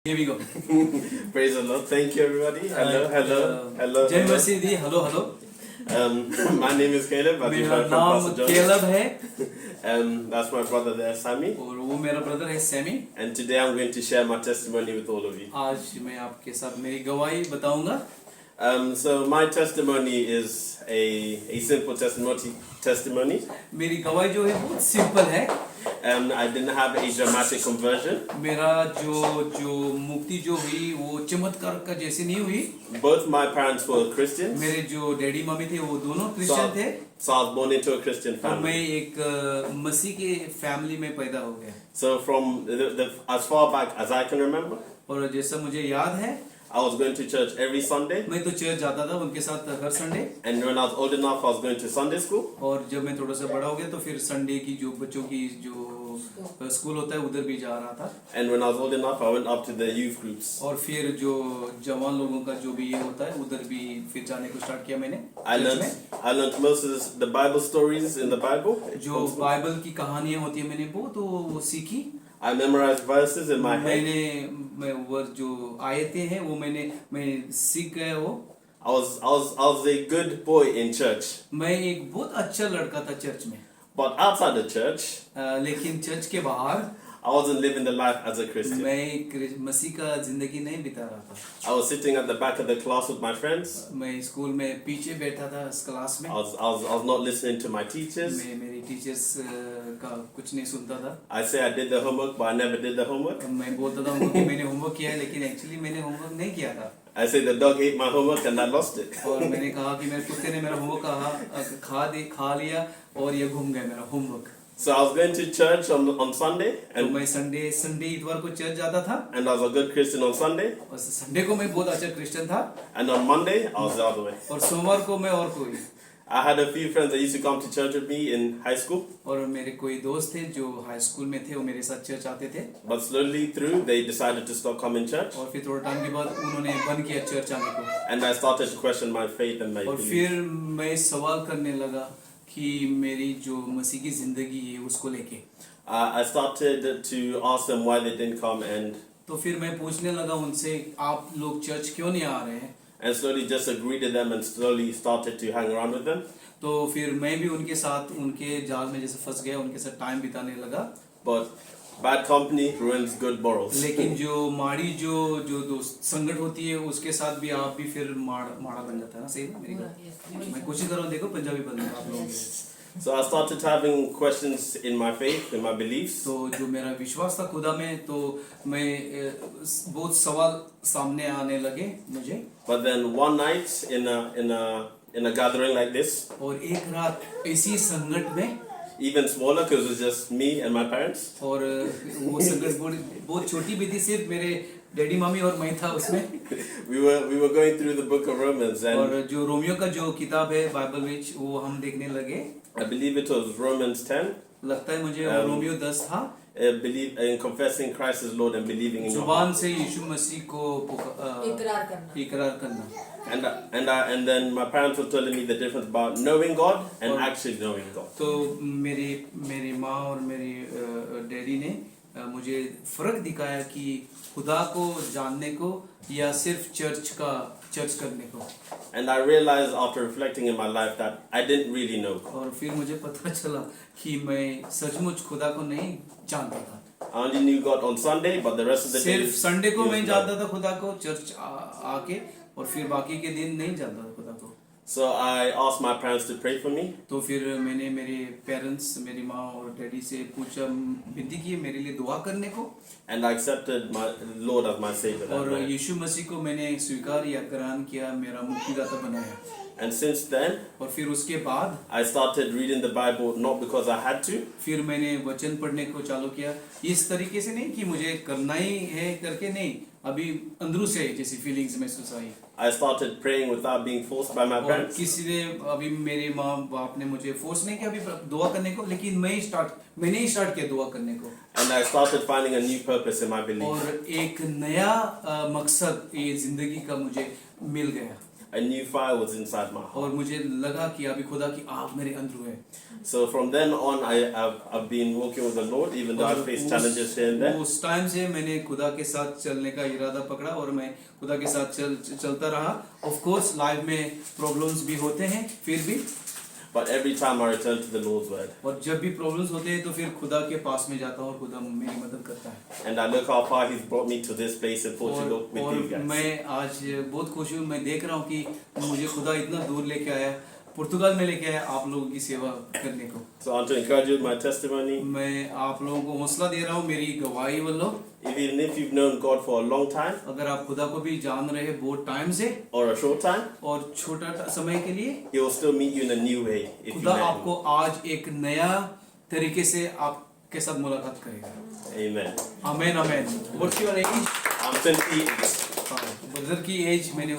Here we go. Praise the Lord. Thank you, everybody. Hello. जय मसीह दी. Hello. My name is Caleb. As you've मेरा heard from नाम Pastor John. Caleb है That's my brother there, Sammy. और वो मेरा brother है Sami. And today I'm going to share my testimony with all of you. आज मैं आपके साथ मेरी गवाही बताऊंगा. So my testimony is a simple testimony. मेरी गवाही जो है बहुत सिंपल है. I didn't have a dramatic conversion. मेरा जो मुक्ति जो हुई वो चमत्कार का जैसे नहीं हुई. Both my parents were Christians. मेरे जो डैडी मम्मी थे वो दोनों क्रिश्चियन थे. So I was born into a Christian और मैं family. एक मसीह के फैमिली में पैदा हो गया. So from as far back as I can remember, और जैसा मुझे याद है I was going to church every Sunday. मैं तो चर्च जाता था उनके साथ हर Sunday. And when I was old enough, I was going to Sunday school. और जब मैं थोड़ा सा बड़ा हो गया तो फिर संडे की जो बच्चों की जो स्कूल होता है उधर भी जा रहा था. And when I was old enough, I went up to the youth groups. और फिर जो जवान लोगों का जो भी ये होता है उधर भी फिर जाने को स्टार्ट किया मैंने. I learned most of the Bible stories in the Bible. जो बाइबल की कहानियां होती है मैंने वो सीखी. I memorized verses in my head. मैं वो जो आयतें हैं वो मैं सीख गया वो. I was a good boy in church. मैं एक बहुत अच्छा लड़का था चर्च में. But outside the church, लेकिन चर्च के बाहर I wasn't living the life as a Christian. मैं मसीह का जिंदगी नहीं बिता रहा था. I was sitting at the back of the class with my friends. मैं स्कूल में पीछे बैठा था इस क्लास में. I was not listening to my teachers. मैं मेरी टीचर्स का कुछ नहीं सुनता था. I say I did the homework, but I never did the homework. मैं बोलता था उनको कि मैंने होमवर्क किया है लेकिन एक्चुअली मैंने होमवर्क नहीं किया था. I say the dog ate my homework and I lost it. और मैंने कहा कि मेरे कुत्ते ने मेरा होमवर्क खा लिया और ये घूम गया मेरा homework. So I was going to church on Sunday, तो मैं संडे इतवार को चर्च जाता था. and I was a good Christian on Sunday. और संडे को मैं बहुत अच्छा क्रिश्चियन था. And on Monday, I was the other way. और सोमवार को मैं और कोई. I had a few friends that used to come to church with me in high school. और मेरे कोई दोस्त थे जो हाई स्कूल में थे वो मेरे साथ चर्च आते थे. But slowly through, they decided to stop coming to church. और फिर थोड़ा टाइम के बाद उन्होंने बंद किया चर्च आने को. And I started to question my faith and my और belief. फिर मैं सवाल करने लगा कि मेरी जो मसीह की जिंदगी है उसको लेके. I started to ask them why they didn't come, and तो फिर मैं पूछने लगा उनसे आप लोग चर्च क्यों नहीं आ रहे हैं. and slowly just agreed with them and slowly started to hang around with them. तो फिर मैं भी उनके साथ उनके जाल में जैसे फंस गया उनके साथ टाइम बिताने लगा. But bad company ruins good morals. लेकिन जो माड़ी जो दोस्त संगत होती है उसके साथ भी आप भी फिर माड़ा बन जाता है ना. सही है मेरी बात. मैं कोशिश कर रहा हूँ देखो पंजाबी बनने आप लोगों के. So I started having questions in my faith, in my beliefs. तो जो मेरा विश्वास था खुदा में तो मैं बहुत सवाल सामने आने लगे मुझे. But then one night in a gathering like this, और एक रात ऐसी संगत में even smaller because it was just me and my parents. और वो संगत बहुत छोटी भी थी. सिर्फ मेरे डैडी मम्मी और मैं था उसमें. We were going through the book of Romans, and और जो रोमियो का जो किताब है बाइबल में वो हम देखने लगे. I believe it was Romans 10. लगता है मुझे रोमियो 10 था. Believe in confessing Christ as Lord and believing in your जुबान heart. से यीशु मसीह को इकरार करना. And then my parents were telling me the difference about knowing God and actually knowing God. तो मेरी माँ और मेरी डैडी ने मुझे फर्क दिखाया कि खुदा को जानने को या सिर्फ चर्च करने को. And I realized after reflecting in my life that I didn't really know God. और फिर मुझे पता चला कि मैं सचमुच खुदा को नहीं जानता था. I only knew God on Sunday, but the rest of the सिर्फ days संडे को he was मैं God. जानता था खुदा को चर्च आके और फिर बाकी के दिन नहीं जानता था खुदा को. So I asked my parents to pray for me. तो फिर मैंने मेरे पेरेंट्स मेरी माँ और डैडी से पूछा विनती की मेरे लिए दुआ करने को. And I accepted my Lord as my Savior. that और night. यीशु मसीह को मैंने स्वीकार या ग्रहण किया मेरा मुक्तिदाता बनाया. And since then, और फिर उसके बाद I started reading the Bible not because I had to, फिर मैंने वचन पढ़ने को चालू किया. इस तरीके से नहीं कि मुझे करना ही है करके नहीं, अभी अंदरों से जैसी फीलिंग्स महसूस आई. I started praying without being forced by my और parents. किसी ने अभी मेरे माँ बाप ने मुझे फोर्स नहीं किया अभी दुआ करने को, लेकिन मैंने ही स्टार्ट किया दुआ करने को. And I started finding a new purpose in my belief. और एक नया मकसद ये जिंदगी का मुझे मिल गया. a new fire was inside my heart. और मुझे लगा कि अभी खुदा की आग मेरे अंदर है। So from then on, I've been walking with the Lord, even though I और faced challenges here and there. उस टाइम से मैंने खुदा के साथ चलने का इरादा पकड़ा और मैं खुदा के साथ चलता रहा। ऑफ कोर्स लाइफ में प्रॉब्लम्स भी होते हैं फिर भी, But every time I return to the Lord's word, और जब भी प्रॉब्लम्स होते हैं तो फिर खुदा के पास में जाता हूँ और खुदा मेरी मदद करता है। and I look how far He's brought me to this place in Portugal with और you guys. मैं आज बहुत खुश हूँ, मैं देख रहा हूँ कि मुझे खुदा इतना दूर लेके आया, पुर्तगाल में लेके आया आप लोगों की सेवा करने को। So I want to encourage you with my testimony. मैं आप लोगों को हौसला दे रहा हूँ मेरी गवाही वालों। Even if you've known God for a long time अगर आप खुदा को भी जान रहे हैं बहुत टाइम से or a short time, और छोटा समय के लिए, He will still meet you in a new way if you खुदा let Him. आपको आज एक नया तरीके से आपके साथ मुलाकात करेगा। Amen. Amen amen. What's your age? I'm 28. Brother की एज मैंने